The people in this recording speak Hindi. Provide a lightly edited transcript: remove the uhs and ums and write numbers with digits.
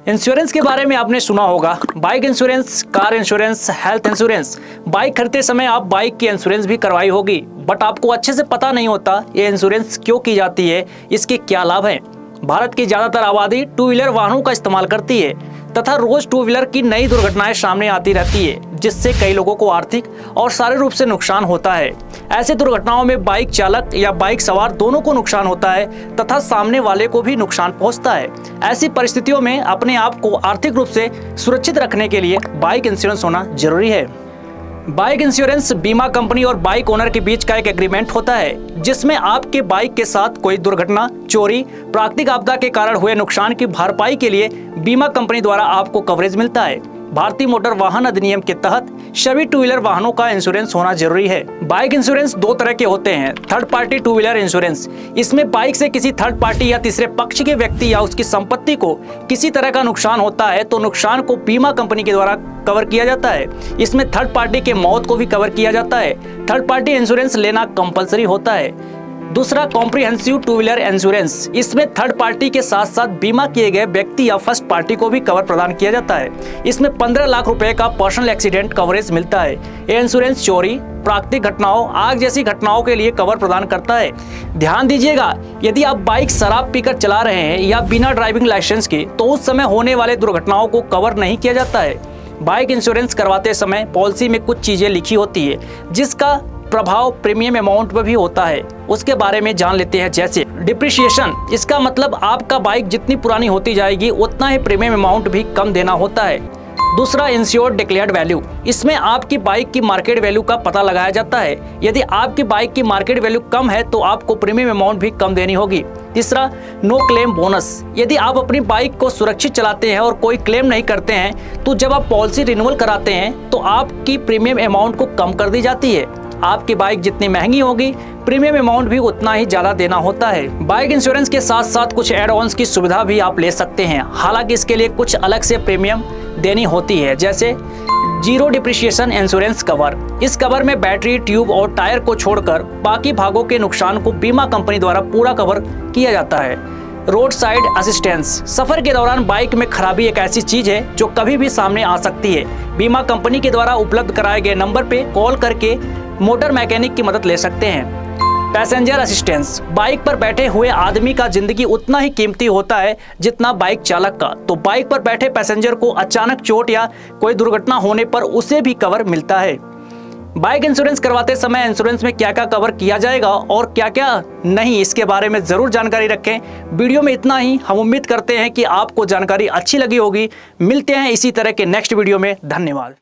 इंश्योरेंस के बारे में आपने सुना होगा, bike insurance, car insurance, health insurance. Bike खरीदते समय आप बाइक की इंश्योरेंस भी करवाई होगी, बट आपको अच्छे से पता नहीं होता ये इंश्योरेंस क्यों की जाती है, इसके क्या लाभ हैं। भारत की ज्यादातर आबादी टू व्हीलर वाहनों का इस्तेमाल करती है तथा रोज टू व्हीलर की नई दुर्घटनाएं सामने आती रहती है, जिससे कई लोगों को आर्थिक और शारीरिक रूप से नुकसान होता है। ऐसे दुर्घटनाओं में बाइक चालक या बाइक सवार दोनों को नुकसान होता है तथा सामने वाले को भी नुकसान पहुंचता है। ऐसी परिस्थितियों में अपने आप को आर्थिक रूप से सुरक्षित रखने के लिए बाइक इंश्योरेंस होना जरूरी है। बाइक इंश्योरेंस बीमा कंपनी और बाइक ओनर के बीच का एक एग्रीमेंट होता है, जिसमें आपके बाइक के साथ कोई दुर्घटना, चोरी, प्राकृतिक आपदा के कारण हुए नुकसान की भरपाई के लिए बीमा कंपनी द्वारा आपको कवरेज मिलता है। भारतीय मोटर वाहन अधिनियम के तहत सभी टू व्हीलर वाहनों का इंश्योरेंस होना जरूरी है। बाइक इंश्योरेंस दो तरह के होते हैं। Third party two wheeler insurance, इसमें बाइक से किसी थर्ड पार्टी या तीसरे पक्ष के व्यक्ति या उसकी संपत्ति को किसी तरह का नुकसान होता है तो नुकसान को बीमा कंपनी के द्वारा कवर किया जाता है। इसमें थर्ड पार्टी के मौत को भी कवर किया जाता है। थर्ड पार्टी इंश्योरेंस लेना कंपलसरी होता है। दूसरा कॉम्प्रिहेंसिव टू व्हीलर इंश्योरेंस, इसमें थर्ड पार्टी के साथ साथ बीमा किए गए व्यक्ति या फर्स्ट पार्टी को भी कवर प्रदान किया जाता है। इसमें 15 लाख रुपए का पर्सनल एक्सीडेंट कवरेज मिलता है। यह इंश्योरेंस चोरी, प्राकृतिक घटनाओं, आग जैसी घटनाओं के लिए कवर प्रदान करता है। ध्यान दीजिएगा, यदि आप बाइक शराब पीकर चला रहे हैं या बिना ड्राइविंग लाइसेंस के, तो उस समय होने वाले दुर्घटनाओं को कवर नहीं किया जाता है। बाइक इंश्योरेंस करवाते समय पॉलिसी में कुछ चीजें लिखी होती है जिसका प्रभाव प्रीमियम अमाउंट पर भी होता है। उसके बारे में जान लेते हैं। जैसे डिप्रिसिएशन, इसका मतलब आपका बाइक जितनी पुरानी होती जाएगी उतना ही प्रीमियम अमाउंट भी कम देना होता है। दूसरा इंश्योर्ड डिक्लेयर्ड वैल्यू, इसमें आपकी बाइक की मार्केट वैल्यू का पता लगाया जाता है। यदि आपकी बाइक की मार्केट वैल्यू कम है तो आपको प्रीमियम अमाउंट भी कम देनी होगी। तीसरा नो क्लेम बोनस, यदि आप अपनी बाइक को सुरक्षित चलाते हैं और कोई क्लेम नहीं करते हैं तो जब आप पॉलिसी रिन्यूअल कराते हैं तो आपकी प्रीमियम अमाउंट को कम कर दी जाती है। आपकी बाइक जितनी महंगी होगी प्रीमियम अमाउंट भी उतना ही ज्यादा देना होता है। बाइक इंश्योरेंस के साथ साथ कुछ एड ऑन्स की सुविधा भी आप ले सकते हैं, हालांकि इसके लिए कुछ अलग से प्रीमियम देनी होती है। जैसे जीरो डिप्रिसिएशन इंश्योरेंस कवर, इस कवर में बैटरी, ट्यूब और टायर को छोड़कर बाकी भागों के नुकसान को बीमा कंपनी द्वारा पूरा कवर किया जाता है। रोड साइड असिस्टेंस, सफर के दौरान बाइक में खराबी एक ऐसी चीज है जो कभी भी सामने आ सकती है। बीमा कंपनी के द्वारा उपलब्ध कराए गए नंबर पे कॉल करके मोटर मैकेनिक की मदद ले सकते हैं। पैसेंजर असिस्टेंस, बाइक पर बैठे हुए आदमी का जिंदगी उतना ही कीमती होता है जितना बाइक चालक का, तो बाइक पर बैठे पैसेंजर को अचानक चोट या कोई दुर्घटना होने पर उसे भी कवर मिलता है। बाइक इंश्योरेंस करवाते समय इंश्योरेंस में क्या क्या कवर किया जाएगा और क्या क्या नहीं, इसके बारे में जरूर जानकारी रखें। वीडियो में इतना ही। हम उम्मीद करते हैं कि आपको जानकारी अच्छी लगी होगी। मिलते हैं इसी तरह के नेक्स्ट वीडियो में। धन्यवाद।